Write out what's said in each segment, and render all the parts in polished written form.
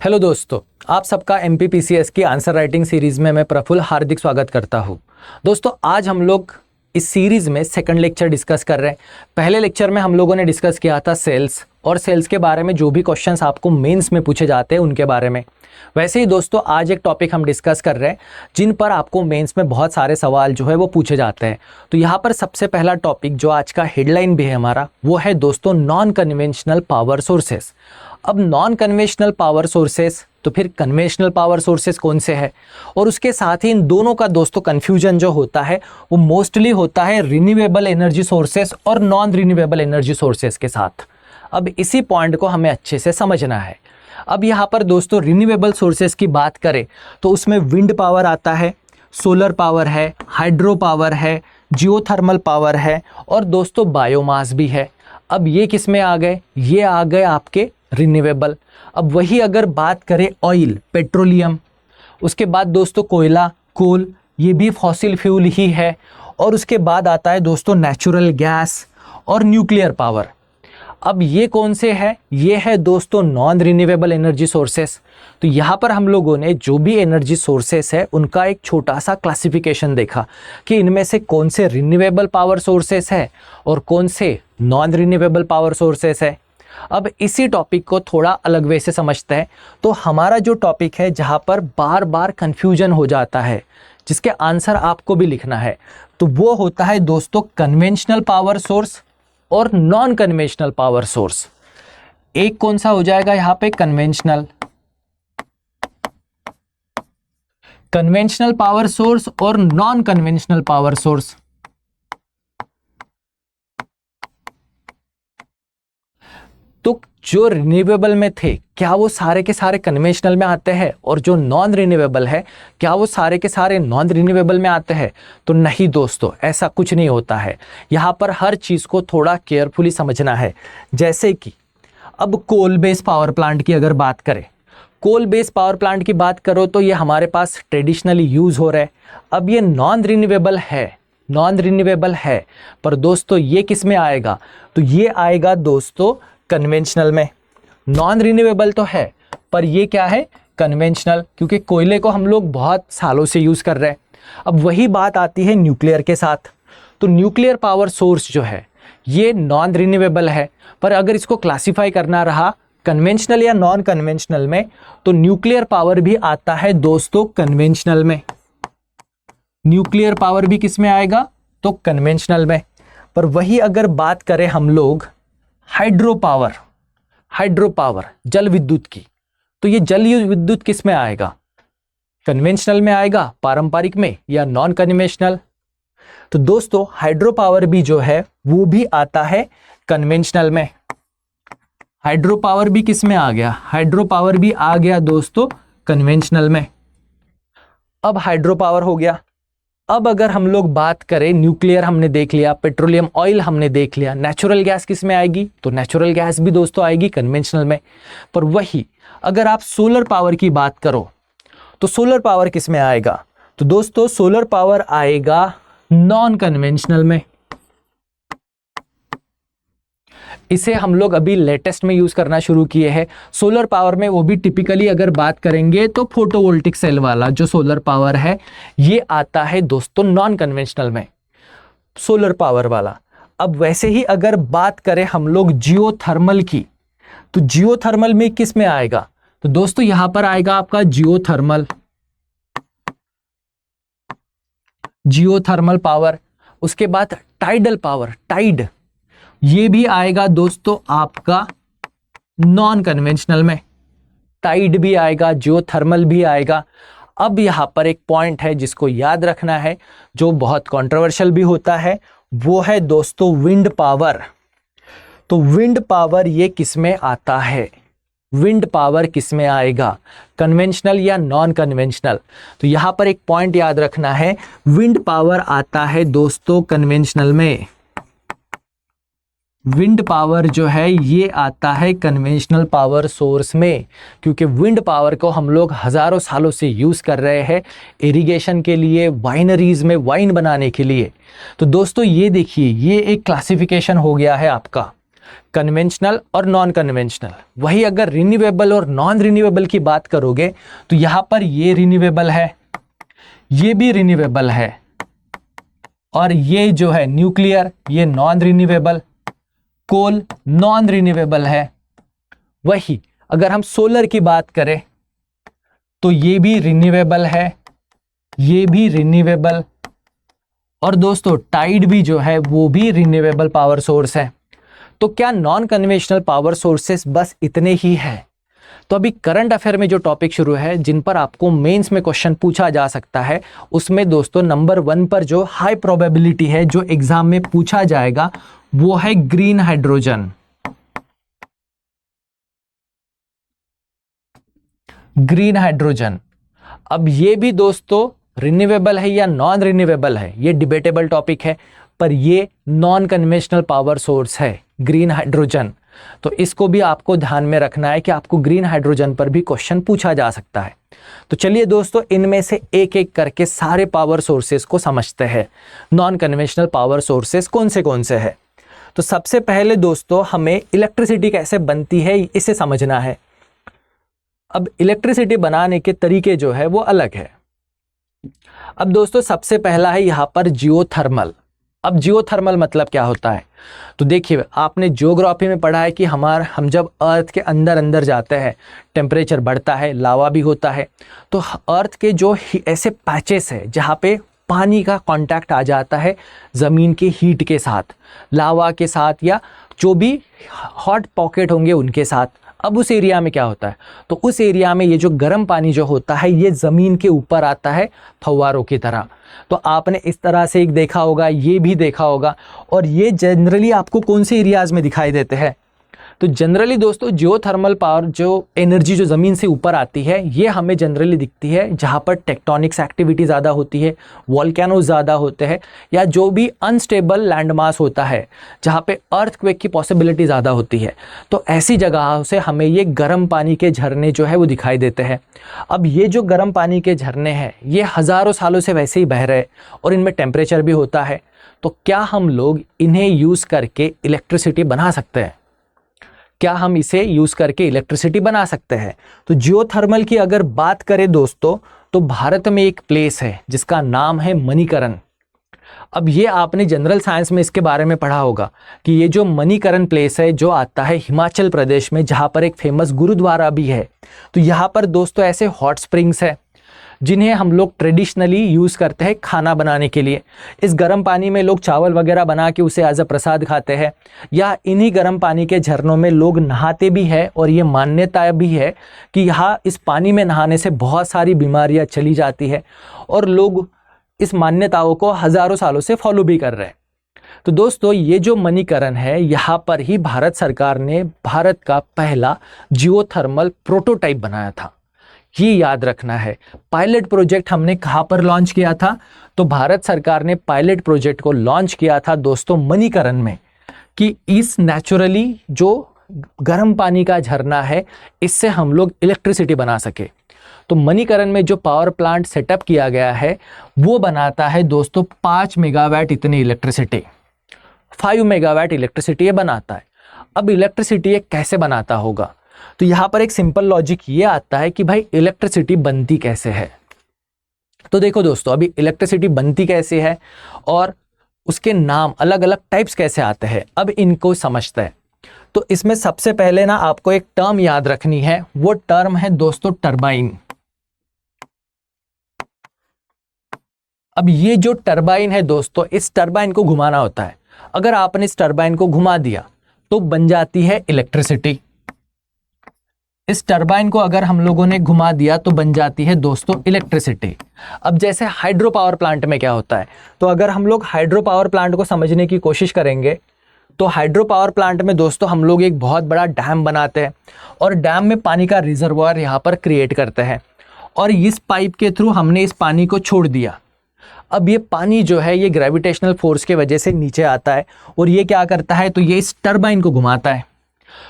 Hello दोस्तों, आप सबका एमपीपीसीएस की आंसर राइटिंग सीरीज़ में मैं प्रफुल्ल हार्दिक स्वागत करता हूँ। दोस्तों, आज हम लोग इस सीरीज़ में सेकंड लेक्चर डिस्कस कर रहे हैं। पहले लेक्चर में हम लोगों ने डिस्कस किया था सेल्स और सेल्स के बारे में जो भी क्वेश्चंस आपको मेंस में पूछे जाते हैं उनके बारे में। वैसे ही दोस्तों, आज एक टॉपिक हम डिस्कस कर रहे हैं जिन पर आपको मेंस में बहुत सारे सवाल जो है वो पूछे जाते हैं। तो यहाँ पर सबसे पहला टॉपिक जो आज का हेडलाइन भी है हमारा, वो है दोस्तों नॉन कन्वेंशनल पावर सोर्सेस। अब नॉन कन्वेंशनल पावर सोर्सेस तो फिर कन्वेंशनल पावर सोर्सेस कौन से हैं, और उसके साथ ही इन दोनों का दोस्तों कन्फ्यूजन जो होता है वो मोस्टली होता है रिन्यूएबल एनर्जी सोर्सेस और नॉन रिन्यूएबल एनर्जी सोर्सेस के साथ। अब इसी पॉइंट को हमें अच्छे से समझना है। अब यहाँ पर दोस्तों रिन्यूएबल सोर्सेस की बात करें तो उसमें विंड पावर आता है, सोलर पावर है, हाइड्रो पावर है, जियोथर्मल पावर है और दोस्तों बायोमास भी है। अब ये किस में आ गए? ये आ गए आपके रिन्यूएबल। अब वही अगर बात करें ऑयल, पेट्रोलियम, उसके बाद दोस्तों कोयला, कोल, ये भी फॉसिल फ्यूल ही है। और उसके बाद आता है दोस्तों नेचुरल गैस और न्यूक्लियर पावर। अब ये कौन से है? ये है दोस्तों नॉन रिन्यूएबल एनर्जी सोर्सेस। तो यहाँ पर हम लोगों ने जो भी एनर्जी सोर्सेस है उनका एक छोटा सा क्लासिफिकेशन देखा कि इनमें से कौन से रिन्यूएबल पावर सोर्सेस है और कौन से नॉन रिन्यूएबल पावर सोर्सेस है। अब इसी टॉपिक को थोड़ा अलग वे से समझते हैं। तो हमारा जो टॉपिक है जहाँ पर बार बार कन्फ्यूजन हो जाता है, जिसके आंसर आपको भी लिखना है, तो वो होता है दोस्तों कन्वेंशनल पावर सोर्स और नॉन कन्वेंशनल पावर सोर्स। एक कौन सा हो जाएगा यहाँ पे? कन्वेंशनल पावर सोर्स और नॉन कन्वेंशनल पावर सोर्स। तो जो रिन्यूएबल में थे क्या वो सारे के सारे कन्वेंशनल में आते हैं, और जो नॉन रिन्यूएबल है क्या वो सारे के सारे नॉन रिन्यूएबल में आते हैं? तो नहीं दोस्तों, ऐसा कुछ नहीं होता है। यहाँ पर हर चीज़ को थोड़ा केयरफुली समझना है। जैसे कि अब कोल बेस पावर प्लांट की अगर बात करें, कोल बेस पावर प्लांट की बात करो तो ये हमारे पास ट्रेडिशनली यूज़ हो रहा है। अब ये नॉन रिन्यूएबल है, पर दोस्तों ये किस में आएगा? तो ये आएगा दोस्तों कन्वेंशनल में। नॉन रिन्यूएबल तो है पर ये क्या है? कन्वेंशनल, क्योंकि कोयले को हम लोग बहुत सालों से यूज़ कर रहे हैं। अब वही बात आती है न्यूक्लियर के साथ। तो न्यूक्लियर पावर सोर्स जो है ये नॉन रिन्यूएबल है, पर अगर इसको क्लासिफाई करना रहा कन्वेंशनल या नॉन कन्वेंशनल में, तो न्यूक्लियर पावर भी आता है दोस्तों कन्वेंशनल में। न्यूक्लियर पावर भी किस में आएगा? तो कन्वेंशनल में। पर वही अगर बात करें हम लोग हाइड्रो पावर जल विद्युत की, तो ये जल विद्युत किस में आएगा? कन्वेंशनल में आएगा, पारंपरिक में, या नॉन कन्वेंशनल? तो दोस्तों हाइड्रो पावर भी जो है वो भी आता है कन्वेंशनल में। हाइड्रो पावर भी किस में आ गया? हाइड्रो पावर भी आ गया दोस्तों कन्वेंशनल में। अब हाइड्रो पावर हो गया। अब अगर हम लोग बात करें, न्यूक्लियर हमने देख लिया, पेट्रोलियम ऑयल हमने देख लिया, नेचुरल गैस किस में आएगी? तो नेचुरल गैस भी दोस्तों आएगी कन्वेंशनल में। पर वही अगर आप सोलर पावर की बात करो तो सोलर पावर किस में आएगा? तो दोस्तों सोलर पावर आएगा नॉन कन्वेंशनल में। इसे हम लोग अभी लेटेस्ट में यूज करना शुरू किए हैं सोलर पावर में। वो भी टिपिकली अगर बात करेंगे तो फोटोवोल्टिक सेल वाला जो सोलर पावर है ये आता है दोस्तों नॉन कन्वेंशनल में, सोलर पावर वाला। अब वैसे ही अगर बात करें हम लोग जियोथर्मल की, तो जियोथर्मल में किस में आएगा? तो दोस्तों यहां पर आएगा आपका जियोथर्मल पावर। उसके बाद टाइडल पावर, टाइड, ये भी आएगा दोस्तों आपका नॉन कन्वेंशनल में। टाइड भी आएगा, जियोथर्मल भी आएगा। अब यहां पर एक पॉइंट है जिसको याद रखना है, जो बहुत कंट्रोवर्शियल भी होता है, वो है दोस्तों विंड पावर। तो विंड पावर ये किस में आता है? विंड पावर किस में आएगा? कन्वेंशनल या नॉन कन्वेंशनल? तो यहां पर एक पॉइंट याद रखना है, विंड पावर आता है दोस्तों कन्वेंशनल में। विंड पावर जो है ये आता है कन्वेंशनल पावर सोर्स में, क्योंकि विंड पावर को हम लोग हज़ारों सालों से यूज़ कर रहे हैं इरिगेशन के लिए, वाइनरीज में वाइन बनाने के लिए। तो दोस्तों ये देखिए, ये एक क्लासिफिकेशन हो गया है आपका। कन्वेंशनल और नॉन कन्वेंशनल। वही अगर रिन्यूएबल और नॉन रिन्यूएबल की बात करोगे तो यहां पर ये रिन्यूएबल है, ये भी रिन्यूएबल है, और ये जो है न्यूक्लियर ये नॉन रिन्यूएबल, कोल नॉन रिन्यूएबल है। वही अगर हम सोलर की बात करें तो ये भी रिन्यूएबल है, ये भी रिन्यूएबल, और दोस्तों टाइड भी जो है वो भी रिन्यूएबल पावर सोर्स है। तो क्या नॉन कन्वेंशनल पावर सोर्सेस बस इतने ही है? तो अभी करंट अफेयर में जो टॉपिक शुरू है जिन पर आपको मेंस में क्वेश्चन पूछा जा सकता है, उसमें दोस्तों नंबर 1 पर जो हाई प्रोबेबिलिटी है जो एग्जाम में पूछा जाएगा वो है ग्रीन हाइड्रोजन। ग्रीन हाइड्रोजन, अब ये भी दोस्तों रिन्यूएबल है या नॉन रिन्यूएबल है ये डिबेटेबल टॉपिक है, पर ये नॉन कन्वेंशनल पावर सोर्स है ग्रीन हाइड्रोजन। तो इसको भी आपको ध्यान में रखना है कि आपको ग्रीन हाइड्रोजन पर भी क्वेश्चन पूछा जा सकता है। तो चलिए दोस्तों इनमें से एक एक करके सारे पावर सोर्सेस को समझते हैं। नॉन कन्वेंशनल पावर सोर्सेस कौन से है? तो सबसे पहले दोस्तों हमें इलेक्ट्रिसिटी कैसे बनती है इसे समझना है। अब इलेक्ट्रिसिटी बनाने के तरीके जो है वो अलग है। अब दोस्तों सबसे पहला है यहाँ पर जियोथर्मल। अब जियोथर्मल मतलब क्या होता है? तो देखिए आपने ज्योग्राफी में पढ़ा है कि हम जब अर्थ के अंदर जाते हैं टेम्परेचर बढ़ता है, लावा भी होता है। तो अर्थ के जो ऐसे पैचेस है जहाँ पे पानी का कांटेक्ट आ जाता है ज़मीन के हीट के साथ, लावा के साथ, या जो भी हॉट पॉकेट होंगे उनके साथ। अब उस एरिया में क्या होता है? तो उस एरिया में ये जो गर्म पानी जो होता है ये ज़मीन के ऊपर आता है फव्वारों की तरह। तो आपने इस तरह से एक देखा होगा, ये भी देखा होगा। और ये जनरली आपको कौन से एरियाज़ में दिखाई देते हैं? तो जनरली दोस्तों जियोथर्मल पावर जो एनर्जी जो ज़मीन से ऊपर आती है ये हमें जनरली दिखती है जहाँ पर टेक्टोनिक्स एक्टिविटी ज़्यादा होती है, वॉल्केनोज ज़्यादा होते हैं, या जो भी अनस्टेबल लैंडमास होता है जहाँ पे अर्थक्वेक की पॉसिबिलिटी ज़्यादा होती है। तो ऐसी जगहों से हमें ये गर्म पानी के झरने जो है वो दिखाई देते हैं। अब ये जो गर्म पानी के झरने हैं ये हज़ारों सालों से वैसे ही बह रहे और इनमें टेम्परेचर भी होता है। तो क्या हम लोग इन्हें यूज़ करके इलेक्ट्रिसिटी बना सकते हैं? क्या हम इसे यूज़ करके इलेक्ट्रिसिटी बना सकते हैं? तो जियोथर्मल की अगर बात करें दोस्तों तो भारत में एक प्लेस है जिसका नाम है मणिकरण। अब ये आपने जनरल साइंस में इसके बारे में पढ़ा होगा कि ये जो मणिकरण प्लेस है जो आता है हिमाचल प्रदेश में, जहाँ पर एक फेमस गुरुद्वारा भी है। तो यहाँ पर दोस्तों ऐसे हॉट स्प्रिंग्स है जिन्हें हम लोग ट्रेडिशनली यूज़ करते हैं खाना बनाने के लिए। इस गर्म पानी में लोग चावल वगैरह बना के उसे एज अ प्रसाद खाते हैं, या इन्हीं गर्म पानी के झरनों में लोग नहाते भी हैं। और ये मान्यता भी है कि यहाँ इस पानी में नहाने से बहुत सारी बीमारियाँ चली जाती है, और लोग इस मान्यताओं को हज़ारों सालों से फॉलो भी कर रहे हैं। तो दोस्तों ये जो मणिकरण है यहाँ पर ही भारत सरकार ने भारत का पहला जियोथर्मल प्रोटोटाइप बनाया था। ये याद रखना है। पायलट प्रोजेक्ट हमने कहाँ पर लॉन्च किया था? तो भारत सरकार ने पायलट प्रोजेक्ट को लॉन्च किया था दोस्तों मणिकरण में, कि इस नेचुरली जो गर्म पानी का झरना है इससे हम लोग इलेक्ट्रिसिटी बना सके। तो मणिकरण में जो पावर प्लांट सेटअप किया गया है वो बनाता है दोस्तों 5 मेगावाट इतनी इलेक्ट्रिसिटी, 5 मेगावाट इलेक्ट्रिसिटी ये बनाता है। अब इलेक्ट्रिसिटी ये कैसे बनाता होगा? तो यहाँ पर एक सिंपल लॉजिक ये आता है कि भाई इलेक्ट्रिसिटी बनती कैसे है। तो देखो दोस्तों अभी इलेक्ट्रिसिटी बनती कैसे है और उसके नाम अलग अलग टाइप्स कैसे आते हैं, अब इनको समझते हैं। तो इसमें सबसे पहले ना आपको एक टर्म याद रखनी है, वो टर्म है दोस्तों टरबाइन। अब ये जो टरबाइन है दोस्तों, इस टरबाइन को घुमाना होता है। अगर आपने इस टरबाइन को घुमा दिया तो बन जाती है इलेक्ट्रिसिटी। इस टरबाइन को अगर हम लोगों ने घुमा दिया तो बन जाती है दोस्तों इलेक्ट्रिसिटी। अब जैसे हाइड्रो पावर प्लांट में क्या होता है, तो अगर हम लोग हाइड्रो पावर प्लांट को समझने की कोशिश करेंगे तो हाइड्रो पावर प्लांट में दोस्तों हम लोग एक बहुत बड़ा डैम बनाते हैं और डैम में पानी का रिजर्वायर यहाँ पर क्रिएट करते हैं, और इस पाइप के थ्रू हमने इस पानी को छोड़ दिया। अब ये पानी जो है ये ग्रेविटेशनल फोर्स के वजह से नीचे आता है, और ये क्या करता है, तो ये इस टरबाइन को घुमाता है,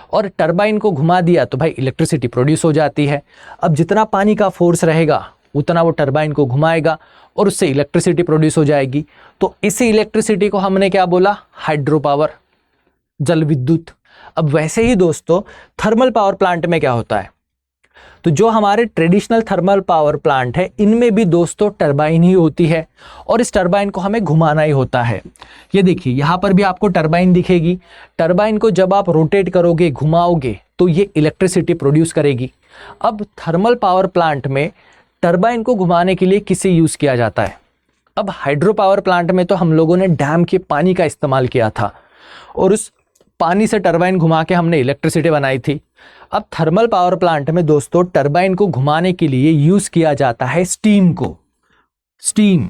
और टरबाइन को घुमा दिया तो भाई इलेक्ट्रिसिटी प्रोड्यूस हो जाती है। अब जितना पानी का फोर्स रहेगा उतना वो टरबाइन को घुमाएगा और उससे इलेक्ट्रिसिटी प्रोड्यूस हो जाएगी। तो इसी इलेक्ट्रिसिटी को हमने क्या बोला, हाइड्रो पावर, जल विद्युत। अब वैसे ही दोस्तों थर्मल पावर प्लांट में क्या होता है, तो जो हमारे ट्रेडिशनल थर्मल पावर प्लांट है इनमें भी दोस्तों टरबाइन ही होती है और इस टरबाइन को हमें घुमाना ही होता है। ये देखिए यहाँ पर भी आपको टरबाइन दिखेगी। टरबाइन को जब आप रोटेट करोगे, घुमाओगे, तो ये इलेक्ट्रिसिटी प्रोड्यूस करेगी। अब थर्मल पावर प्लांट में टरबाइन को घुमाने के लिए किसे यूज़ किया जाता है? अब हाइड्रो पावर प्लांट में तो हम लोगों ने डैम के पानी का इस्तेमाल किया था और उस पानी से टरबाइन घुमा के हमने इलेक्ट्रिसिटी बनाई थी। अब थर्मल पावर प्लांट में दोस्तों टरबाइन को घुमाने के लिए यूज़ किया जाता है स्टीम को। स्टीम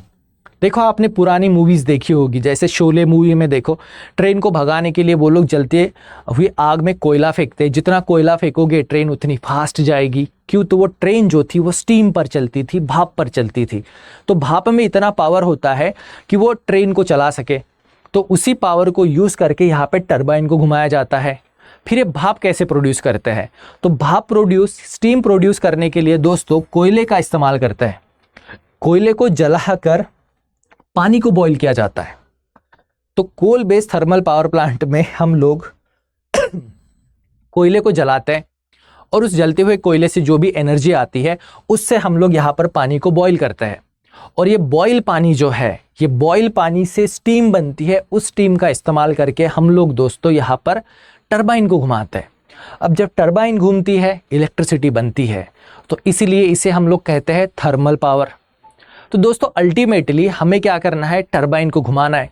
देखो, आपने पुरानी मूवीज़ देखी होगी, जैसे शोले मूवी में देखो, ट्रेन को भगाने के लिए वो लोग जलते हुए आग में कोयला फेंकते हैं। जितना कोयला फेंकोगे ट्रेन उतनी फास्ट जाएगी। क्यों? तो वो ट्रेन जो थी वो स्टीम पर चलती थी, भाप पर चलती थी। तो भाप में इतना पावर होता है कि वो ट्रेन को चला सके। तो उसी पावर को यूज़ करके यहाँ पे टरबाइन को घुमाया जाता है। फिर ये भाप कैसे प्रोड्यूस करते हैं? तो भाप स्टीम प्रोड्यूस करने के लिए दोस्तों कोयले का इस्तेमाल करते हैं। कोयले को जलाकर पानी को बॉईल किया जाता है। तो coal based thermal power plant में हम लोग कोयले को जलाते हैं और उस जलते हुए कोयले से जो भी एनर्जी आती है उससे हम लोग यहाँ पर पानी को बॉईल करते हैं। और ये बॉईल पानी जो है, ये बॉईल पानी से स्टीम बनती है। उस स्टीम का इस्तेमाल करके हम लोग दोस्तों यहाँ पर टरबाइन को घुमाते हैं। अब जब टरबाइन घूमती है इलेक्ट्रिसिटी बनती है, तो इसीलिए इसे हम लोग कहते हैं थर्मल पावर। तो दोस्तों अल्टीमेटली हमें क्या करना है? टरबाइन को घुमाना है।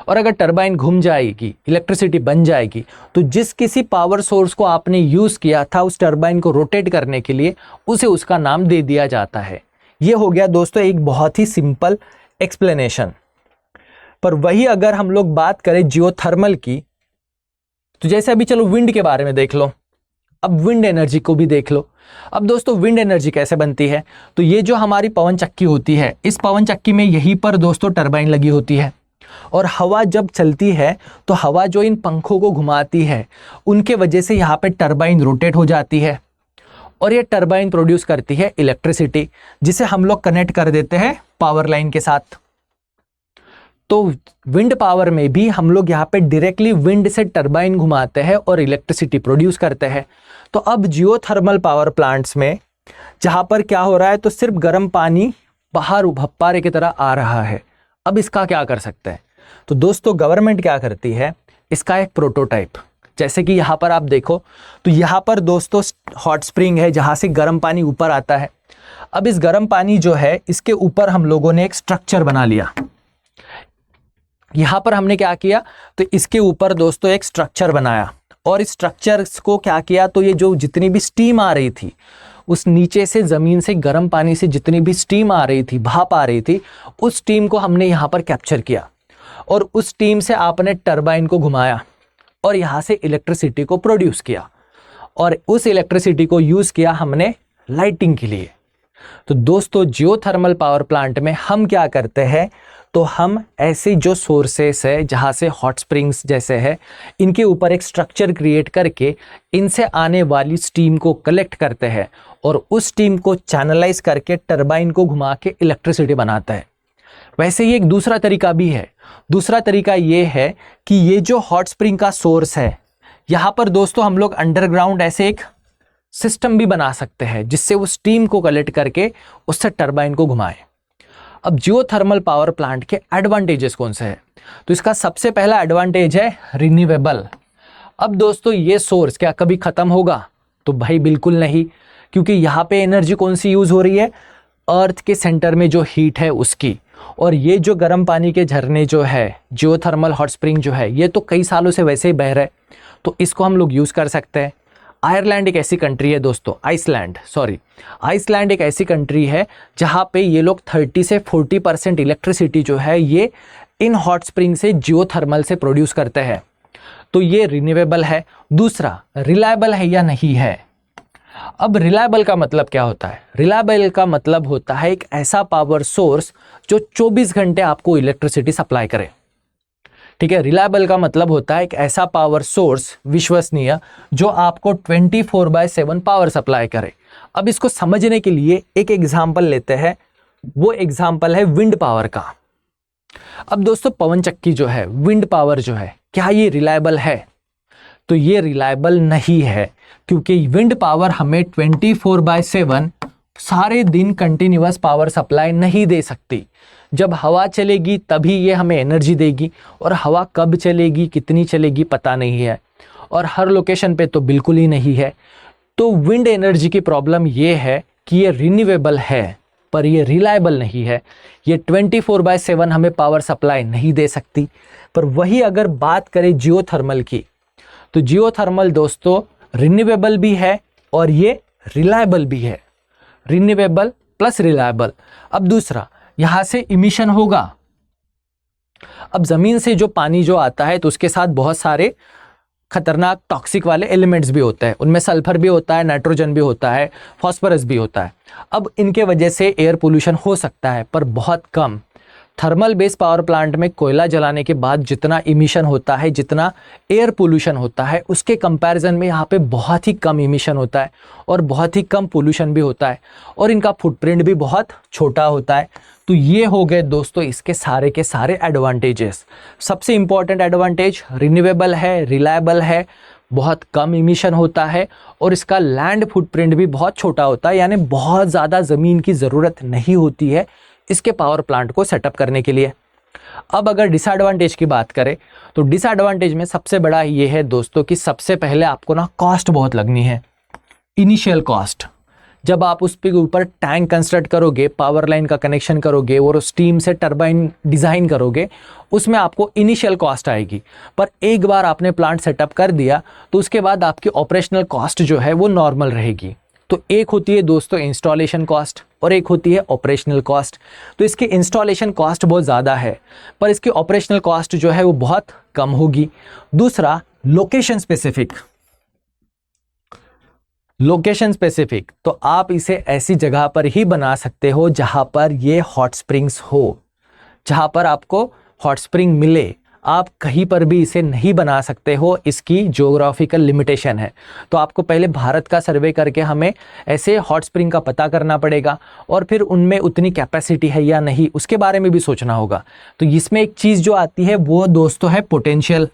और अगर टरबाइन घूम जाएगी, इलेक्ट्रिसिटी बन जाएगी, तो जिस किसी पावर सोर्स को आपने यूज़ किया था उस टरबाइन को रोटेट करने के लिए, उसे उसका नाम दे दिया जाता है। ये हो गया दोस्तों एक बहुत ही सिंपल एक्सप्लेनेशन। पर वही अगर हम लोग बात करें जियोथर्मल की, तो जैसे अभी चलो विंड के बारे में देख लो, अब विंड एनर्जी को भी देख लो। अब दोस्तों विंड एनर्जी कैसे बनती है? तो ये जो हमारी पवन चक्की होती है, इस पवन चक्की में यहीं पर दोस्तों टरबाइन लगी होती है और हवा जब चलती है तो हवा जो इन पंखों को घुमाती है उनके वजह से यहाँ पे टरबाइन रोटेट हो जाती है और ये टरबाइन प्रोड्यूस करती है इलेक्ट्रिसिटी, जिसे हम लोग कनेक्ट कर देते हैं पावर लाइन के साथ। तो विंड पावर में भी हम लोग यहाँ पे डायरेक्टली विंड से टरबाइन घुमाते हैं और इलेक्ट्रिसिटी प्रोड्यूस करते हैं। तो अब जियोथर्मल पावर प्लांट्स में जहाँ पर क्या हो रहा है, तो सिर्फ गर्म पानी बाहर फव्वारे की तरह आ रहा है। अब इसका क्या कर सकते हैं? तो दोस्तों गवर्नमेंट क्या करती है, इसका एक प्रोटोटाइप, जैसे कि यहाँ पर आप देखो, तो यहाँ पर दोस्तों हॉट स्प्रिंग है जहाँ से गर्म पानी ऊपर आता है। अब इस गर्म पानी जो है इसके ऊपर हम लोगों ने एक स्ट्रक्चर बना लिया। यहाँ पर हमने क्या किया, तो इसके ऊपर दोस्तों एक स्ट्रक्चर बनाया और इस स्ट्रक्चर को क्या किया, तो ये जो जितनी भी स्टीम आ रही थी, उस नीचे से ज़मीन से गर्म पानी से जितनी भी स्टीम आ रही थी, भाप आ रही थी, उस स्टीम को हमने यहाँ पर कैप्चर किया और उस स्टीम से आपने टरबाइन को घुमाया और यहाँ से इलेक्ट्रिसिटी को प्रोड्यूस किया और उस इलेक्ट्रिसिटी को यूज़ किया हमने लाइटिंग के लिए। तो दोस्तों जियोथर्मल पावर प्लांट में हम क्या करते हैं, तो हम ऐसे जो सोर्सेस है जहाँ से हॉट स्प्रिंग्स जैसे है, इनके ऊपर एक स्ट्रक्चर क्रिएट करके इनसे आने वाली स्टीम को कलेक्ट करते हैं और उस स्टीम को चैनलाइज करके टरबाइन को घुमा के इलेक्ट्रिसिटी बनाता है। वैसे ही एक दूसरा तरीका भी है। दूसरा तरीका ये है कि ये जो हॉट स्प्रिंग का सोर्स है, यहाँ पर दोस्तों हम लोग अंडरग्राउंड ऐसे एक सिस्टम भी बना सकते हैं जिससे वो स्टीम को कलेक्ट करके उससे टरबाइन को घुमाए। अब जियोथर्मल पावर प्लांट के एडवांटेजेस कौन से हैं? तो इसका सबसे पहला एडवांटेज है रिन्यूएबल। अब दोस्तों ये सोर्स क्या कभी ख़त्म होगा? तो भाई बिल्कुल नहीं, क्योंकि यहाँ पे एनर्जी कौन सी यूज़ हो रही है, अर्थ के सेंटर में जो हीट है उसकी। और ये जो गर्म पानी के झरने जो है, जियोथर्मल हॉट स्प्रिंग जो है, ये तो कई सालों से वैसे ही बह रहे, तो इसको हम लोग यूज़ कर सकते हैं। आयरलैंड एक ऐसी कंट्री है दोस्तों, आइसलैंड एक ऐसी कंट्री है जहाँ पे ये लोग 30 से 40% इलेक्ट्रिसिटी जो है ये इन हॉट स्प्रिंग से जियोथर्मल से प्रोड्यूस करते हैं। तो ये रिन्यूएबल है। दूसरा, रिलायबल है या नहीं है। अब रिलायबल का मतलब क्या होता है? रिलायबल का मतलब होता है एक ऐसा पावर सोर्स जो 24 घंटे आपको इलेक्ट्रिसिटी सप्लाई करे। ठीक है, रिलायबल का मतलब होता है एक ऐसा पावर सोर्स विश्वसनीय जो आपको 24/7 पावर सप्लाई करे। अब इसको समझने के लिए एक एग्जाम्पल लेते हैं, वो एग्जाम्पल है विंड पावर का। अब दोस्तों पवन चक्की जो है, विंड पावर जो है, क्या ये रिलायबल है? तो ये रिलायबल नहीं है, क्योंकि विंड पावर हमें 24/7 सारे दिन कंटिन्यूअस पावर सप्लाई नहीं दे सकती। जब हवा चलेगी तभी ये हमें एनर्जी देगी, और हवा कब चलेगी, कितनी चलेगी, पता नहीं है, और हर लोकेशन पे तो बिल्कुल ही नहीं है। तो विंड एनर्जी की प्रॉब्लम ये है कि ये रिन्यूएबल है पर ये रिलायबल नहीं है। ये 24/7 हमें पावर सप्लाई नहीं दे सकती। पर वही अगर बात करें जियोथर्मल की, तो जियोथर्मल दोस्तों रिन्यूएबल भी है और ये रिलायबल भी है। Renewable plus reliable. अब दूसरा, यहां से इमिशन होगा। अब जमीन से जो पानी जो आता है तो उसके साथ बहुत सारे खतरनाक टॉक्सिक वाले एलिमेंट्स भी होते हैं। उनमें सल्फर भी होता है, नाइट्रोजन भी होता है, फास्फोरस भी होता है। अब इनके वजह से एयर पोल्यूशन हो सकता है, पर बहुत कम। थर्मल बेस पावर प्लांट में कोयला जलाने के बाद जितना इमिशन होता है, जितना एयर पोल्यूशन होता है, उसके कंपैरिजन में यहाँ पे बहुत ही कम इमिशन होता है और बहुत ही कम पोल्यूशन भी होता है, और इनका फुटप्रिंट भी बहुत छोटा होता है। तो ये हो गए दोस्तों इसके सारे के सारे एडवांटेजेस। सबसे इंपॉर्टेंट एडवांटेज, रिन्यूएबल है, रिलायबल है, बहुत कम इमिशन होता है, और इसका लैंड फुटप्रिंट भी बहुत छोटा होता है, यानी बहुत ज़्यादा ज़मीन की ज़रूरत नहीं होती है इसके पावर प्लांट को सेटअप करने के लिए। अब अगर डिसएडवांटेज की बात करें, तो डिसएडवांटेज में सबसे बड़ा ये है दोस्तों कि सबसे पहले आपको ना कॉस्ट बहुत लगनी है, इनिशियल कॉस्ट। जब आप उस पे ऊपर टैंक कंस्ट्रक्ट करोगे, पावर लाइन का कनेक्शन करोगे और स्टीम से टरबाइन डिज़ाइन करोगे, उसमें आपको इनिशियल कॉस्ट आएगी। पर एक बार आपने प्लांट सेटअप कर दिया तो उसके बाद आपकी ऑपरेशनल कॉस्ट जो है वो नॉर्मल रहेगी। तो एक होती है दोस्तों इंस्टॉलेशन कॉस्ट और एक होती है ऑपरेशनल कॉस्ट। तो इसकी इंस्टॉलेशन कॉस्ट बहुत ज़्यादा है, पर इसकी ऑपरेशनल कॉस्ट जो है वो बहुत कम होगी। दूसरा, लोकेशन स्पेसिफिक। लोकेशन स्पेसिफिक, तो आप इसे ऐसी जगह पर ही बना सकते हो जहां पर ये हॉट स्प्रिंग्स हो, जहां पर आपको हॉट स्प्रिंग मिले। आप कहीं पर भी इसे नहीं बना सकते हो, इसकी ज्योग्राफिकल लिमिटेशन है। तो आपको पहले भारत का सर्वे करके हमें ऐसे हॉट स्प्रिंग का पता करना पड़ेगा, और फिर उनमें उतनी कैपेसिटी है या नहीं उसके बारे में भी सोचना होगा। तो इसमें एक चीज़ जो आती है वो दोस्तों है पोटेंशियल।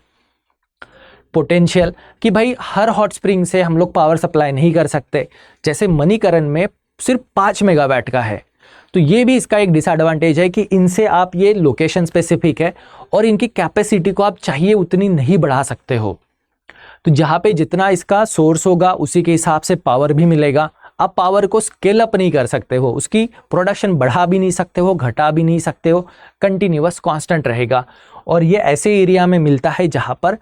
पोटेंशियल कि भाई हर हॉट स्प्रिंग से हम लोग पावर सप्लाई नहीं कर सकते। जैसे मणिकरण में सिर्फ 5 मेगावाट का है, तो ये भी इसका एक डिसएडवांटेज है कि इनसे आप, ये लोकेशन स्पेसिफिक है और इनकी कैपेसिटी को आप चाहिए उतनी नहीं बढ़ा सकते हो। तो जहाँ पे जितना इसका सोर्स होगा उसी के हिसाब से पावर भी मिलेगा। आप पावर को स्केल अप नहीं कर सकते हो, उसकी प्रोडक्शन बढ़ा भी नहीं सकते हो, घटा भी नहीं सकते हो, कंटिन्यूअस कांस्टेंट रहेगा। और ये ऐसे एरिया में मिलता है जहाँ पर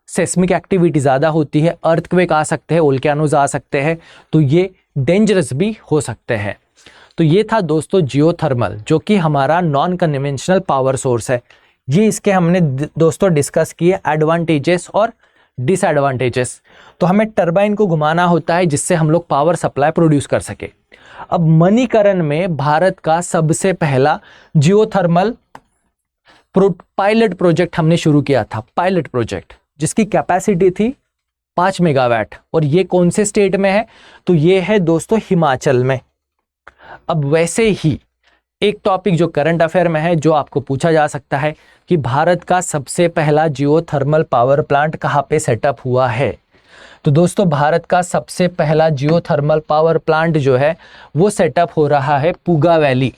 सेस्मिक एक्टिविटी ज़्यादा होती है, अर्थक्वेक आ सकते हैं, वोल्केनोज आ सकते हैं, तो ये डेंजरस भी हो सकते हैं। तो ये था दोस्तों जियोथर्मल, जो कि हमारा नॉन कन्वेंशनल पावर सोर्स है। ये इसके हमने दोस्तों डिस्कस किए एडवांटेजेस और डिसएडवांटेजेस। तो हमें टरबाइन को घुमाना होता है जिससे हम लोग पावर सप्लाई प्रोड्यूस कर सके। अब मणिकरण में भारत का सबसे पहला जियोथर्मल पायलट प्रोजेक्ट हमने शुरू किया था, पायलट प्रोजेक्ट, जिसकी कैपेसिटी थी 5 मेगावाट। और ये कौन से स्टेट में है? तो ये है दोस्तों हिमाचल में। अब वैसे ही एक टॉपिक जो करंट अफेयर में है, जो आपको पूछा जा सकता है कि भारत का सबसे पहला जियोथर्मल पावर प्लांट कहाँ पे सेटअप हुआ है। तो दोस्तों भारत का सबसे पहला जियोथर्मल पावर प्लांट जो है वो सेटअप हो रहा है पूगा वैली।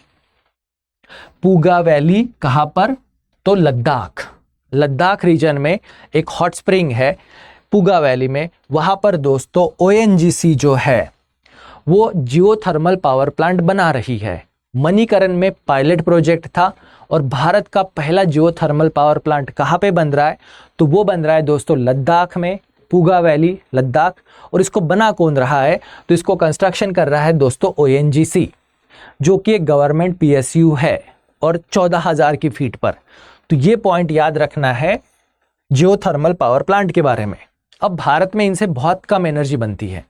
पूगा वैली कहाँ पर? तो लद्दाख, लद्दाख रीजन में एक हॉट स्प्रिंग है पूगा वैली में। वहाँ पर दोस्तों ONGC जो है वो जियोथर्मल पावर प्लांट बना रही है। मणिकरण में पायलट प्रोजेक्ट था, और भारत का पहला जियोथर्मल पावर प्लांट कहाँ पे बन रहा है? तो वो बन रहा है दोस्तों लद्दाख में, पूगा वैली लद्दाख। और इसको बना कौन रहा है? तो इसको कंस्ट्रक्शन कर रहा है दोस्तों ONGC, जो कि एक गवर्नमेंट PSU है, और 14,000 की फीट पर। तो ये पॉइंट याद रखना है जियोथर्मल पावर प्लांट के बारे में। अब भारत में इनसे बहुत कम एनर्जी बनती है।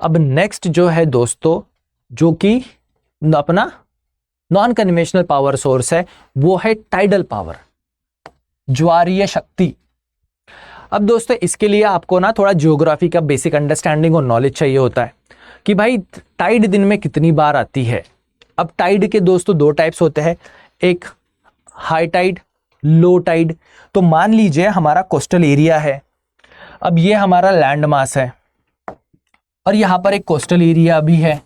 अब नेक्स्ट जो है दोस्तों, जो कि अपना नॉन कन्वेंशनल पावर सोर्स है, वो है टाइडल पावर, ज्वारीय शक्ति। अब दोस्तों इसके लिए आपको ना थोड़ा ज्योग्राफी का बेसिक अंडरस्टैंडिंग और नॉलेज चाहिए होता है कि भाई टाइड दिन में कितनी बार आती है। अब टाइड के दोस्तों 2 टाइप्स होते हैं, एक हाई टाइड, लो टाइड। तो मान लीजिए हमारा कोस्टल एरिया है, अब ये हमारा लैंड मास है और यहाँ पर एक कोस्टल एरिया भी है,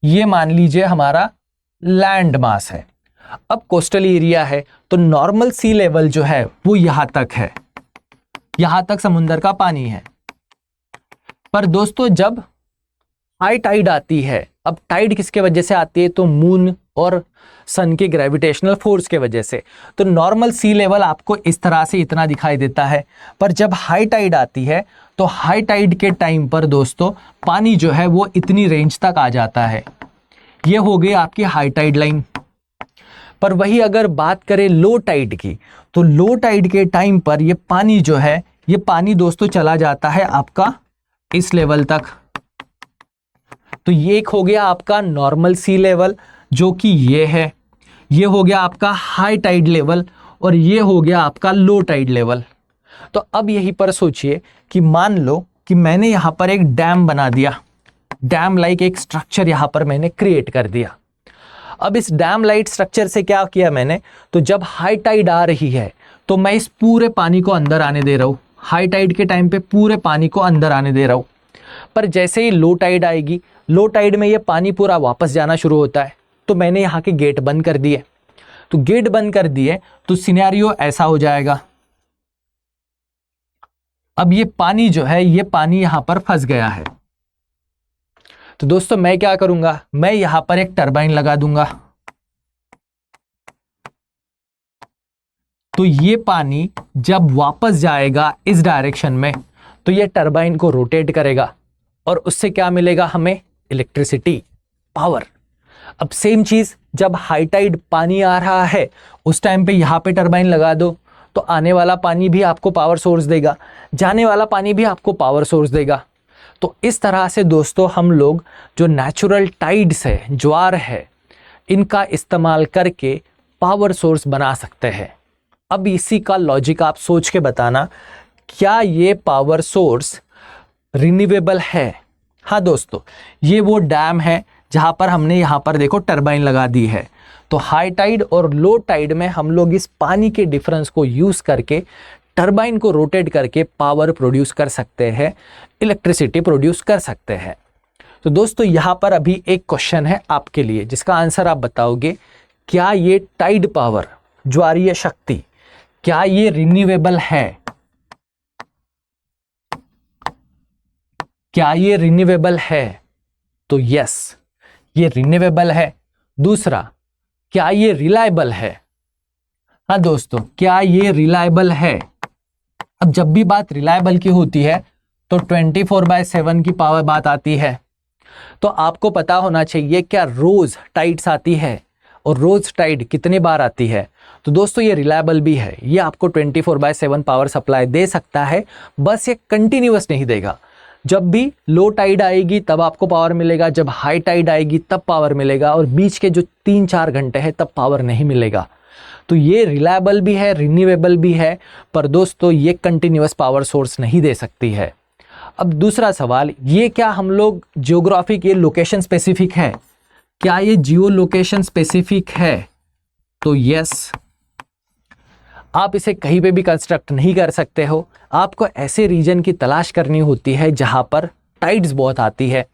ये मान लीजिए हमारा लैंड मास है। अब कोस्टल एरिया है तो नॉर्मल सी लेवल जो है वो यहां तक है, यहां तक समुद्र का पानी है। पर दोस्तों जब हाई टाइड आती है, अब टाइड किसके वजह से आती है, तो मून और सन के ग्रेविटेशनल फोर्स के वजह से। तो नॉर्मल सी लेवल आपको इस तरह से इतना दिखाई देता है, पर जब हाई टाइड आती है तो हाई टाइड के टाइम पर दोस्तों पानी जो है वो इतनी रेंज तक आ जाता है। ये हो गई आपकी हाई टाइड लाइन। पर वही अगर बात करें लो टाइड की, तो लो टाइड के टाइम पर ये पानी जो है, ये पानी दोस्तों चला जाता है आपका इस लेवल तक। तो ये एक हो गया आपका नॉर्मल सी लेवल जो कि ये है, ये हो गया आपका हाई टाइड लेवल और ये हो गया आपका लो टाइड लेवल। तो अब यहीं पर सोचिए कि मान लो कि मैंने यहाँ पर एक डैम बना दिया, डैम लाइक एक स्ट्रक्चर यहाँ पर मैंने क्रिएट कर दिया। अब इस डैम लाइट स्ट्रक्चर से क्या किया मैंने, तो जब हाई टाइड आ रही है तो मैं इस पूरे पानी को अंदर आने दे रहा हूँ, हाई टाइड के टाइम पे पूरे पानी को अंदर आने दे रहा हूँ। पर जैसे ही लो टाइड आएगी, लो टाइड में ये पानी पूरा वापस जाना शुरू होता है, तो मैंने यहाँ के गेट बंद कर दिए। तो गेट बंद कर दिए तो सिनेरियो ऐसा हो जाएगा, अब ये पानी जो है, ये पानी यहाँ पर फंस गया है। तो दोस्तों मैं क्या करूंगा, मैं यहां पर एक टरबाइन लगा दूंगा। तो ये पानी जब वापस जाएगा इस डायरेक्शन में, तो ये टरबाइन को रोटेट करेगा और उससे क्या मिलेगा हमें, इलेक्ट्रिसिटी, पावर। अब सेम चीज जब हाई टाइड पानी आ रहा है उस टाइम पे यहां पे टरबाइन लगा दो, तो आने वाला पानी भी आपको पावर सोर्स देगा, जाने वाला पानी भी आपको पावर सोर्स देगा। तो इस तरह से दोस्तों हम लोग जो नेचुरल टाइड्स है, ज्वार है, इनका इस्तेमाल करके पावर सोर्स बना सकते हैं। अब इसी का लॉजिक आप सोच के बताना, क्या ये पावर सोर्स रिन्यूएबल है? हाँ दोस्तों, ये वो डैम है जहां पर हमने यहाँ पर देखो टरबाइन लगा दी है। तो हाई टाइड और लो टाइड में हम लोग इस पानी के डिफरेंस को यूज करके टरबाइन को रोटेट करके पावर प्रोड्यूस कर सकते हैं, इलेक्ट्रिसिटी प्रोड्यूस कर सकते हैं। तो दोस्तों यहाँ पर अभी एक क्वेश्चन है आपके लिए जिसका आंसर आप बताओगे, क्या ये टाइड पावर, ज्वारीय शक्ति, क्या ये रिन्यूएबल है? क्या ये रिन्यूएबल है? तो यस, ये रिन्यूएबल है। दूसरा, क्या ये रिलायबल है? हाँ दोस्तों, क्या ये रिलायबल है? अब जब भी बात रिलायबल की होती है तो 24/7 की पावर बात आती है। तो आपको पता होना चाहिए क्या रोज टाइड्स आती है और रोज टाइड कितने बार आती है। तो दोस्तों ये रिलायबल भी है, ये आपको 24/7 पावर सप्लाई दे सकता है, बस ये कंटिन्यूअस नहीं देगा। जब भी लो टाइड आएगी तब आपको पावर मिलेगा, जब हाई टाइड आएगी तब पावर मिलेगा, और बीच के जो 3-4 घंटे हैं तब पावर नहीं मिलेगा। तो ये रिलायबल भी है, रिन्यूएबल भी है, पर दोस्तों ये कंटिन्यूअस पावर सोर्स नहीं दे सकती है। अब दूसरा सवाल, ये क्या हम लोग जियोग्राफिक, ये लोकेशन स्पेसिफिक है? क्या ये जियो लोकेशन स्पेसिफिक है? तो यस, आप इसे कहीं पे भी कंस्ट्रक्ट नहीं कर सकते हो। आपको ऐसे रीजन की तलाश करनी होती है जहां पर टाइड्स बहुत आती है,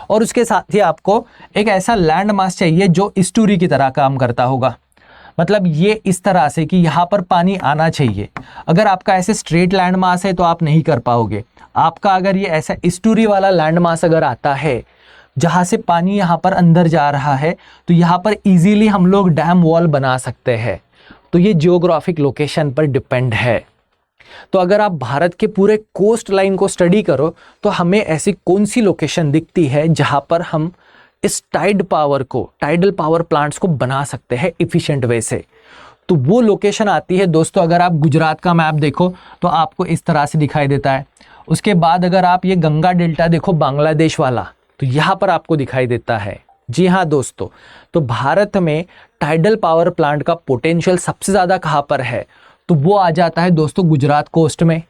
और उसके साथ ही आपको एक ऐसा लैंड मास चाहिए जो इस्टूरी की तरह काम करता होगा। मतलब ये इस तरह से कि यहाँ पर पानी आना चाहिए। अगर आपका ऐसे स्ट्रेट लैंड मास है तो आप नहीं कर पाओगे। आपका अगर ये ऐसा इस्टूरी वाला लैंड मास अगर आता है जहाँ से पानी यहाँ पर अंदर जा रहा है, तो यहाँ पर इजीली हम लोग डैम वॉल बना सकते हैं। तो ये जियोग्राफिक लोकेशन पर डिपेंड है। तो अगर आप भारत के पूरे कोस्ट लाइन को स्टडी करो तो हमें ऐसी कौन सी लोकेशन दिखती है जहाँ पर हम इस टाइड पावर को, टाइडल पावर प्लांट्स को बना सकते हैं इफिशिएंट वे से। तो वो लोकेशन आती है दोस्तों, अगर आप गुजरात का मैप देखो तो आपको इस तरह से दिखाई देता है। उसके बाद अगर आप ये गंगा डेल्टा देखो बांग्लादेश वाला, तो यहाँ पर आपको दिखाई देता है। जी हाँ दोस्तों, तो भारत में टाइडल पावर प्लांट का पोटेंशियल सबसे ज़्यादा कहाँ पर है? तो वो आ जाता है दोस्तों गुजरात कोस्ट में,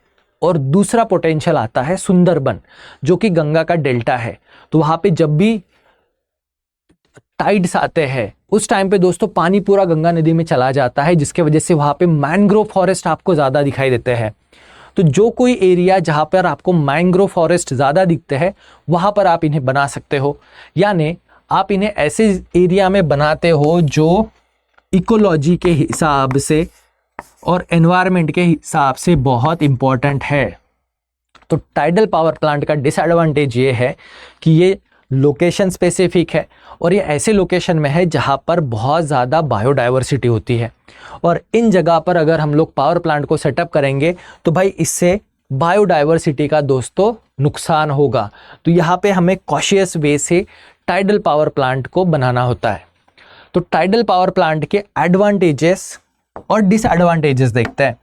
और दूसरा पोटेंशियल आता है सुंदरबन जो कि गंगा का डेल्टा है। तो वहाँ पे जब भी टाइड्स आते हैं उस टाइम पे दोस्तों पानी पूरा गंगा नदी में चला जाता है, जिसके वजह से वहाँ पे मैंग्रोव फॉरेस्ट आपको ज़्यादा दिखाई देते हैं। तो जो कोई एरिया जहाँ पर आपको मैंग्रोव फॉरेस्ट ज़्यादा दिखते हैं वहाँ पर आप इन्हें बना सकते हो, यानी आप इन्हें ऐसे एरिया में बनाते हो जो इकोलॉजी के हिसाब से और एनवायरनमेंट के हिसाब से बहुत इम्पॉर्टेंट है। तो टाइडल पावर प्लांट का डिसएडवांटेज ये है कि ये लोकेशन स्पेसिफिक है और ये ऐसे लोकेशन में है जहाँ पर बहुत ज़्यादा बायोडाइवर्सिटी होती है, और इन जगह पर अगर हम लोग पावर प्लांट को सेटअप करेंगे तो भाई इससे बायोडाइवर्सिटी का दोस्तों नुकसान होगा। तो यहाँ पे हमें कॉशियस वे से टाइडल पावर प्लांट को बनाना होता है। तो टाइडल पावर प्लांट के एडवांटेजेस और डिसएडवांटेजेस देखते हैं।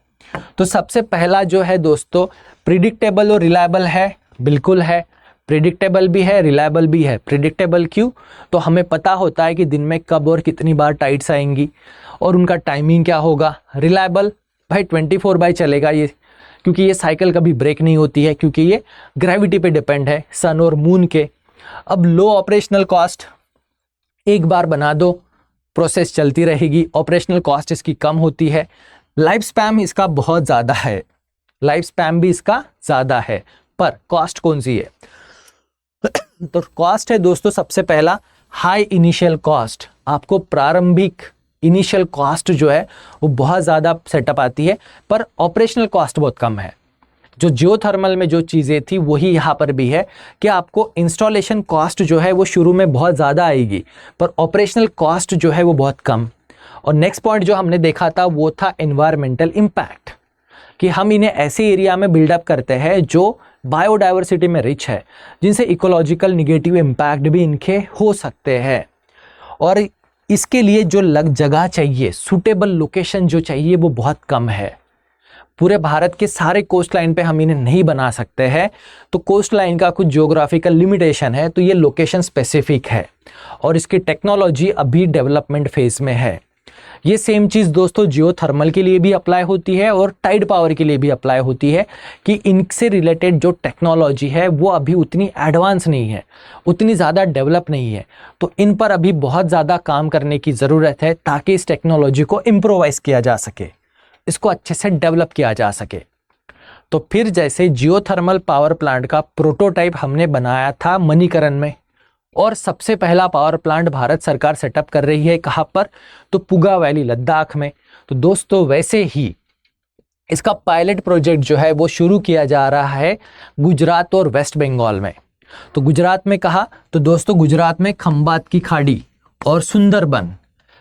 तो सबसे पहला जो है दोस्तों, प्रिडिक्टेबल और रिलायबल है, बिल्कुल है, प्रिडिक्टेबल भी है, रिलायबल भी है। प्रिडिक्टेबल क्यों? तो हमें पता होता है कि दिन में कब और कितनी बार टाइड्स आएंगी और उनका टाइमिंग क्या होगा। रिलायबल भाई 24/7 चलेगा ये, क्योंकि ये साइकिल कभी ब्रेक नहीं होती है, क्योंकि ये ग्रेविटी पे डिपेंड है, सन और मून के। अब लो ऑपरेशनल कॉस्ट, एक बार बना दो प्रोसेस चलती रहेगी, ऑपरेशनल कॉस्ट इसकी कम होती है। लाइफ स्पैन इसका बहुत ज़्यादा है, लाइफ स्पैन भी इसका ज़्यादा है, पर कॉस्ट कौन सी है? तो कॉस्ट है दोस्तों सबसे पहला हाई इनिशियल कॉस्ट। आपको प्रारंभिक इनिशियल कॉस्ट जो है वो बहुत ज़्यादा सेटअप आती है, पर ऑपरेशनल कॉस्ट बहुत कम है। जो जियोथर्मल में जो चीज़ें थी वही यहाँ पर भी है कि आपको इंस्टॉलेशन कॉस्ट जो है वो शुरू में बहुत ज़्यादा आएगी, पर ऑपरेशनल कॉस्ट जो है वो बहुत कम। और नेक्स्ट पॉइंट जो हमने देखा था वो था एनवायरमेंटल इम्पैक्ट, कि हम इन्हें ऐसे एरिया में बिल्डअप करते हैं जो बायोडाइवर्सिटी में रिच है, जिनसे इकोलॉजिकल निगेटिव इम्पैक्ट भी इनके हो सकते हैं। और इसके लिए जो जगह चाहिए, सूटेबल लोकेशन जो चाहिए वो बहुत कम है। पूरे भारत के सारे कोस्ट लाइन पे हम इन्हें नहीं बना सकते हैं, तो कोस्ट लाइन का कुछ ज्योग्राफिकल लिमिटेशन है, तो ये लोकेशन स्पेसिफिक है और इसकी टेक्नोलॉजी अभी डेवलपमेंट फेज में है। ये सेम चीज़ दोस्तों जियोथर्मल के लिए भी अप्लाई होती है और टाइड पावर के लिए भी अप्लाई होती है, कि इनसे रिलेटेड जो टेक्नोलॉजी है वो अभी उतनी एडवांस नहीं है, उतनी ज़्यादा डेवलप नहीं है। तो इन पर अभी बहुत ज़्यादा काम करने की ज़रूरत है ताकि इस टेक्नोलॉजी को इम्प्रोवाइज किया जा सके, इसको अच्छे से डेवलप किया जा सके। तो फिर जैसे जियोथर्मल पावर प्लांट का प्रोटोटाइप हमने बनाया था मणिकरण में, और सबसे पहला पावर प्लांट भारत सरकार सेटअप कर रही है कहाँ पर? तो पुगा वैली लद्दाख में। तो दोस्तों वैसे ही इसका पायलट प्रोजेक्ट जो है वो शुरू किया जा रहा है गुजरात और वेस्ट बंगाल में। तो गुजरात में कहा तो दोस्तों गुजरात में खंबात की खाड़ी और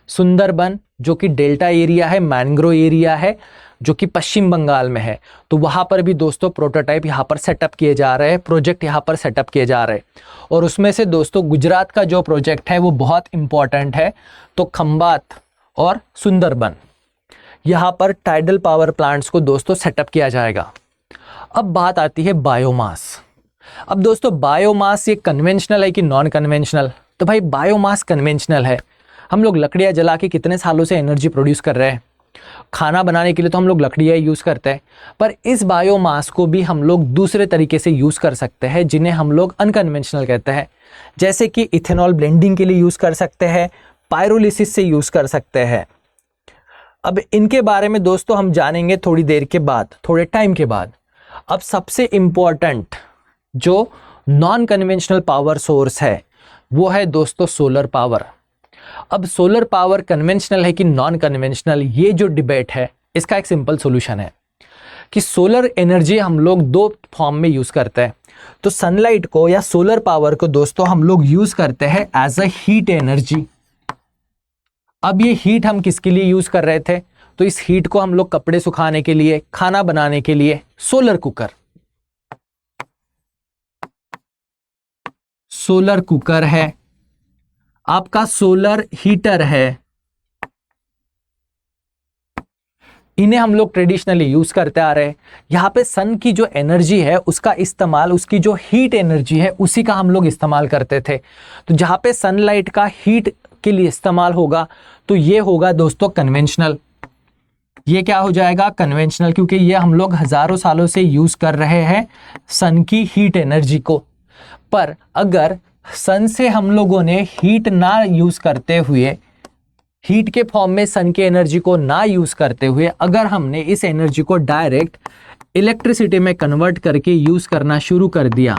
सुंदरबन जो कि डेल्टा एरिया है, मैंग्रोव एरिया है, जो कि पश्चिम बंगाल में है। तो वहाँ पर भी दोस्तों प्रोटोटाइप यहाँ पर सेटअप किए जा रहे हैं, प्रोजेक्ट यहाँ पर सेटअप किए जा रहे हैं। और उसमें से दोस्तों गुजरात का जो प्रोजेक्ट है वो बहुत इम्पॉर्टेंट है। तो खंबात और सुंदरबन यहाँ पर टाइडल पावर प्लांट्स को दोस्तों सेटअप किया जाएगा। अब बात आती है बायोमास। अब दोस्तों बायोमास ये कन्वेंशनल है कि नॉन कन्वेंशनल? तो भाई बायोमास कन्वेंशनल है। हम लोग लकड़ियाँ जला के कितने सालों से एनर्जी प्रोड्यूस कर रहे हैं, खाना बनाने के लिए तो हम लोग लकड़ियाँ यूज़ करते हैं, पर इस बायोमास को भी हम लोग दूसरे तरीके से यूज़ कर सकते हैं जिन्हें हम लोग अनकन्वेंशनल कहते हैं। जैसे कि इथेनॉल ब्लेंडिंग के लिए यूज़ कर सकते हैं, पायरोलिसिस से यूज़ कर सकते हैं। अब इनके बारे में दोस्तों हम जानेंगे थोड़ी देर के बाद, थोड़े टाइम के बाद। अब सबसे इम्पॉर्टेंट जो नॉन कन्वेंशनल पावर सोर्स है वो है दोस्तों सोलर पावर। अब सोलर पावर कन्वेंशनल है कि नॉन कन्वेंशनल, ये जो डिबेट है इसका एक सिंपल सॉल्यूशन है कि सोलर एनर्जी हम लोग दो फॉर्म में यूज़ करते हैं। तो सनलाइट को या सोलर पावर को दोस्तों हम लोग यूज़ करते हैं एज अ हीट एनर्जी। अब ये हीट हम किसके लिए यूज़ कर रहे थे? तो इस हीट को हम लोग कपड़े सुखाने के लिए, खाना बनाने के लिए, सोलर कुकर है, आपका सोलर हीटर है, इन्हें हम लोग ट्रेडिशनली यूज करते आ रहे हैं। यहाँ पे सन की जो एनर्जी है उसका इस्तेमाल, उसकी जो हीट एनर्जी है उसी का हम लोग इस्तेमाल करते थे। तो जहाँ पे सनलाइट का हीट के लिए इस्तेमाल होगा तो ये होगा दोस्तों कन्वेंशनल। ये क्या हो जाएगा? कन्वेंशनल, क्योंकि ये हम लोग हजारों सालों से यूज कर रहे हैं सन की हीट एनर्जी को। पर अगर सन से हम लोगों ने हीट ना यूज करते हुए, हीट के फॉर्म में सन की एनर्जी को ना यूज करते हुए, अगर हमने इस एनर्जी को डायरेक्ट इलेक्ट्रिसिटी में कन्वर्ट करके यूज करना शुरू कर दिया।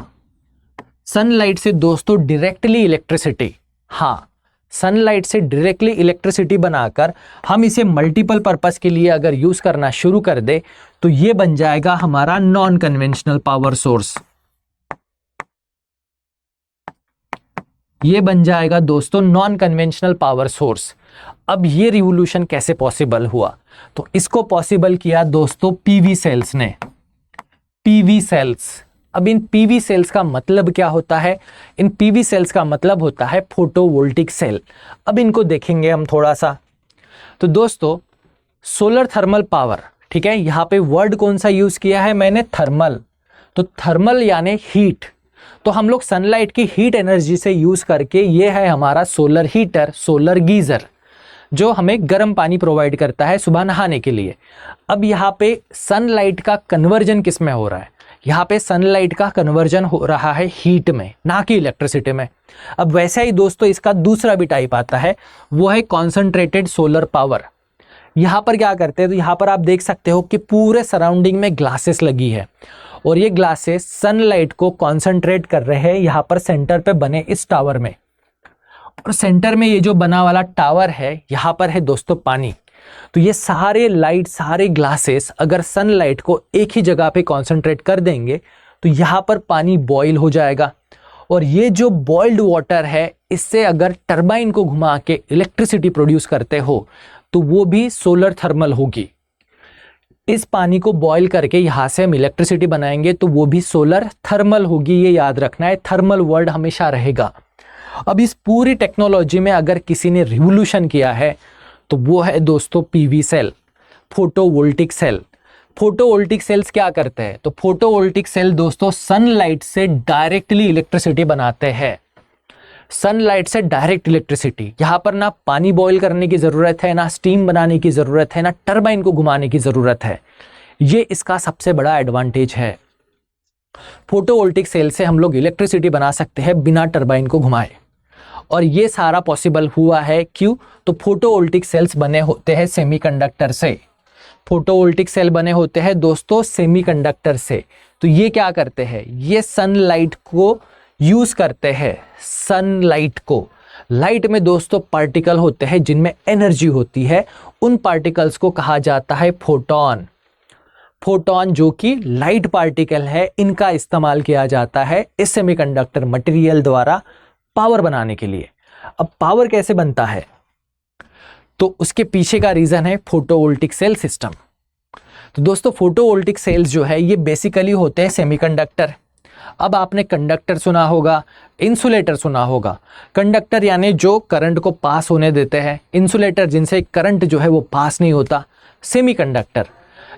सनलाइट से दोस्तों डायरेक्टली इलेक्ट्रिसिटी, हाँ, सनलाइट से डायरेक्टली इलेक्ट्रिसिटी बनाकर हम इसे मल्टीपल पर्पस के लिए अगर यूज करना शुरू कर दे तो ये बन जाएगा हमारा नॉन कन्वेंशनल पावर सोर्स। ये बन जाएगा दोस्तों नॉन कन्वेंशनल पावर सोर्स। अब ये रिवोल्यूशन कैसे पॉसिबल हुआ? तो इसको पॉसिबल किया दोस्तों पीवी सेल्स ने। पीवी सेल्स, अब इन पीवी सेल्स का मतलब क्या होता है? इन पीवी सेल्स का मतलब होता है फोटोवोल्टिक सेल। अब इनको देखेंगे हम थोड़ा सा। तो दोस्तों सोलर थर्मल पावर, ठीक है, यहाँ पे वर्ड कौन सा यूज किया है मैंने? थर्मल। तो थर्मल यानी हीट। तो हम लोग सनलाइट की हीट एनर्जी से यूज करके, ये है हमारा सोलर हीटर, सोलर गीजर, जो हमें गर्म पानी प्रोवाइड करता है सुबह नहाने के लिए। अब यहाँ पे सनलाइट का कन्वर्जन किस में हो रहा है? यहाँ पे सनलाइट का कन्वर्जन हो रहा है हीट में, ना कि इलेक्ट्रिसिटी में। अब वैसे ही दोस्तों इसका दूसरा भी टाइप आता है, वो है कॉन्सेंट्रेटेड सोलर पावर। यहाँ पर क्या करते हैं? तो यहाँ पर आप देख सकते हो कि पूरे सराउंडिंग में ग्लासेस लगी है और ये ग्लासेस सनलाइट को कॉन्सेंट्रेट कर रहे हैं यहाँ पर सेंटर पे बने इस टावर में। और सेंटर में ये जो बना वाला टावर है, यहाँ पर है दोस्तों पानी। तो ये सारे लाइट, सारे ग्लासेस अगर सनलाइट को एक ही जगह पे कंसंट्रेट कर देंगे तो यहाँ पर पानी बॉईल हो जाएगा। और ये जो बॉइल्ड वाटर है, इससे अगर टरबाइन को घुमा के इलेक्ट्रिसिटी प्रोड्यूस करते हो तो वो भी सोलर थर्मल होगी। इस पानी को बॉईल करके यहाँ से हम इलेक्ट्रिसिटी बनाएंगे तो वो भी सोलर थर्मल होगी। ये याद रखना है, थर्मल वर्ड हमेशा रहेगा। अब इस पूरी टेक्नोलॉजी में अगर किसी ने रिवोल्यूशन किया है तो वो है दोस्तों PV cell, photovoltaic cell. Photovoltaic cells क्या करते हैं? तो फोटोवोल्टिक सेल दोस्तों सनलाइट से डायरेक्टली इलेक्ट्रिसिटी बनाते हैं। सनलाइट से डायरेक्ट इलेक्ट्रिसिटी। यहाँ पर ना पानी बॉईल करने की ज़रूरत है, ना स्टीम बनाने की ज़रूरत है, ना टरबाइन को घुमाने की ज़रूरत है। ये इसका सबसे बड़ा एडवांटेज है। फोटोवोल्टिक सेल से हम लोग इलेक्ट्रिसिटी बना सकते हैं बिना टरबाइन को घुमाए। और ये सारा पॉसिबल हुआ है क्यों? तो फोटोवोल्टिक सेल्स बने होते हैं सेमीकंडक्टर से। फोटोवोल्टिक सेल बने होते हैं दोस्तों सेमीकंडक्टर से। तो ये क्या करते हैं? ये सनलाइट को यूज करते हैं। सनलाइट को, लाइट में दोस्तों पार्टिकल होते हैं जिनमें एनर्जी होती है, उन पार्टिकल्स को कहा जाता है फोटोन। फोटोन जो कि लाइट पार्टिकल है, इनका इस्तेमाल किया जाता है इस सेमीकंडक्टर मटेरियल द्वारा पावर बनाने के लिए। अब पावर कैसे बनता है? तो उसके पीछे का रीजन है फोटोवोल्टिक सेल सिस्टम। तो दोस्तों फोटोवोल्टिक सेल्स जो है ये बेसिकली होते हैं सेमीकंडक्टर। अब आपने कंडक्टर सुना होगा, इंसुलेटर सुना होगा। कंडक्टर यानी जो करंट को पास होने देते हैं, इंसुलेटर जिनसे करंट जो है वो पास नहीं होता, सेमीकंडक्टर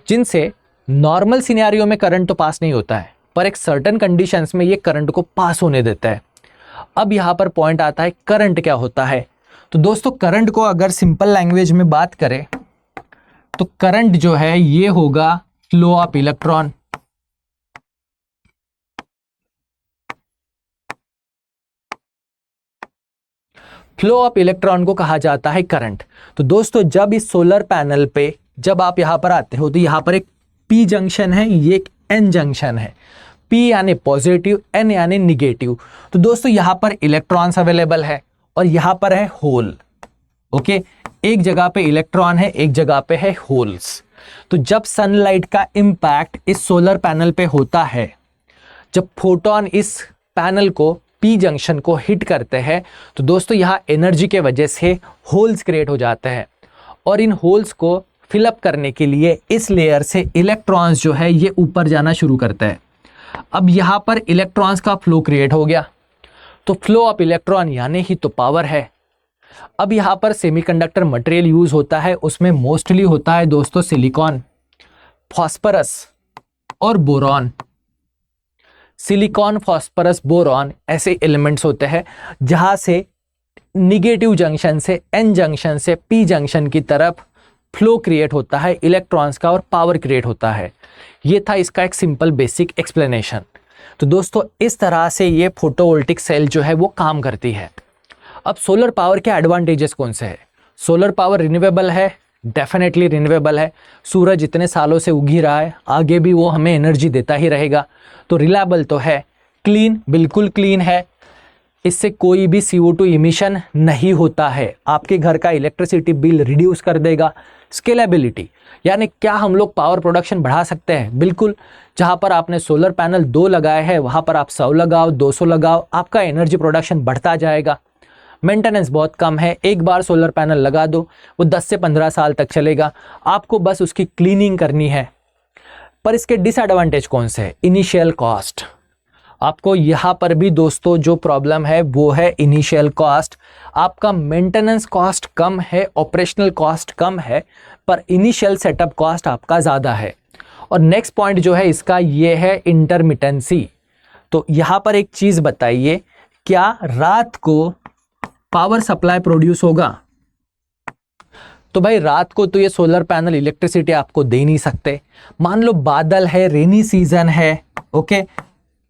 जिनसे नॉर्मल सिनेरियो में करंट तो पास नहीं होता है पर एक सर्टेन कंडीशंस में ये करंट को पास होने देता है। अब यहाँ पर पॉइंट आता है करंट क्या होता है? तो दोस्तों करंट को अगर सिंपल लैंग्वेज में बात करें तो करंट जो है ये होगा flow of electron. Flow of electron को कहा जाता है करंट। तो दोस्तों जब इस सोलर पैनल पे जब आप यहां पर आते हो तो यहां पर एक पी जंक्शन है, ये एक एन जंक्शन है। पी यानी पॉजिटिव, एन यानी निगेटिव। तो दोस्तों यहां पर इलेक्ट्रॉन्स अवेलेबल है और यहां पर है होल। ओके, एक जगह पे इलेक्ट्रॉन है, एक जगह पे है होल्स। तो जब सनलाइट का इंपैक्ट इस सोलर पैनल पे होता है, जब फोटोन इस पैनल को पी जंक्शन को हिट करते हैं तो दोस्तों यहाँ एनर्जी के वजह से होल्स क्रिएट हो जाते हैं और इन होल्स को फिलअप करने के लिए इस लेयर से इलेक्ट्रॉन्स जो है ये ऊपर जाना शुरू करते हैं। अब यहाँ पर इलेक्ट्रॉन्स का फ्लो क्रिएट हो गया, तो फ्लो ऑफ इलेक्ट्रॉन यानी ही तो पावर है। अब यहाँ पर सेमीकंडक्टर मटेरियल यूज होता है, उसमें मोस्टली होता है दोस्तों सिलिकॉन, फॉस्फरस और बोरॉन। सिलिकॉन, फॉस्फरस, बोरॉन ऐसे एलिमेंट्स होते हैं जहां से निगेटिव जंक्शन से एन जंक्शन से पी जंक्शन की तरफ फ्लो क्रिएट होता है इलेक्ट्रॉन्स का और पावर क्रिएट होता है। ये था इसका एक सिंपल बेसिक एक्सप्लेनेशन। तो दोस्तों इस तरह से ये फोटोवोल्टिक सेल जो है वो काम करती है। अब सोलर पावर के एडवांटेजेस कौन से हैं? सोलर पावर रिन्यूएबल है, डेफिनेटली रिन्यूएबल है। सूरज इतने सालों से उग ही रहा है, आगे भी वो हमें एनर्जी देता ही रहेगा। तो रिलायबल तो है, क्लीन, बिल्कुल क्लीन है, इससे कोई भी CO2 इमिशन नहीं होता है, आपके घर का इलेक्ट्रिसिटी बिल रिड्यूस कर देगा। स्केलेबिलिटी यानी क्या हम लोग पावर प्रोडक्शन बढ़ा सकते हैं? बिल्कुल। जहाँ पर आपने सोलर पैनल 2 लगाए हैं वहाँ पर आप 100 लगाओ, 200 लगाओ, आपका एनर्जी प्रोडक्शन बढ़ता जाएगा। मेंटेनेंस बहुत कम है, एक बार सोलर पैनल लगा दो वो 10 से 15 साल तक चलेगा, आपको बस उसकी क्लीनिंग करनी है। पर इसके डिसएडवांटेज कौन से हैं? Initial cost. आपको यहाँ पर भी दोस्तों जो प्रॉब्लम है वो है इनिशियल कॉस्ट। आपका मेंटेनेंस कॉस्ट कम है, ऑपरेशनल कॉस्ट कम है, पर इनिशियल सेटअप कॉस्ट आपका ज़्यादा है। और नेक्स्ट पॉइंट जो है इसका ये है इंटरमिटेंसी। तो यहाँ पर एक चीज़ बताइए, क्या रात को पावर सप्लाई प्रोड्यूस होगा? तो भाई रात को तो ये सोलर पैनल इलेक्ट्रिसिटी आपको दे नहीं सकते। मान लो बादल है, रेनी सीजन है, ओके,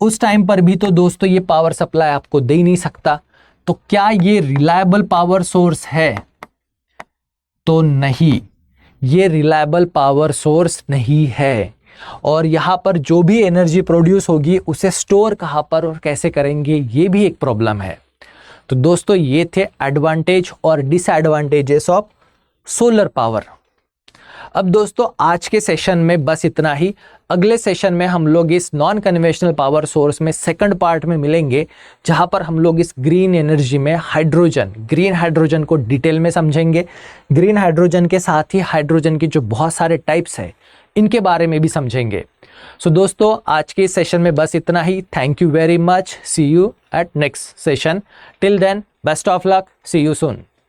उस टाइम पर भी तो दोस्तों ये पावर सप्लाई आपको दे ही नहीं सकता। तो क्या ये रिलायबल पावर सोर्स है? तो नहीं, ये रिलायबल पावर सोर्स नहीं है। और यहाँ पर जो भी एनर्जी प्रोड्यूस होगी उसे स्टोर कहाँ पर और कैसे करेंगे, ये भी एक प्रॉब्लम है। तो दोस्तों ये थे एडवांटेज और डिसएडवांटेजेस ऑफ सोलर पावर। अब दोस्तों आज के सेशन में बस इतना ही। अगले सेशन में हम लोग इस नॉन कन्वेंशनल पावर सोर्स में सेकंड पार्ट में मिलेंगे, जहां पर हम लोग इस ग्रीन एनर्जी में हाइड्रोजन, ग्रीन हाइड्रोजन को डिटेल में समझेंगे। ग्रीन हाइड्रोजन के साथ ही हाइड्रोजन के जो बहुत सारे टाइप्स हैं इनके बारे में भी समझेंगे। सो दोस्तों आज के सेशन में बस इतना ही। Thank you very much, see you at next session. Till then best of luck, see you soon.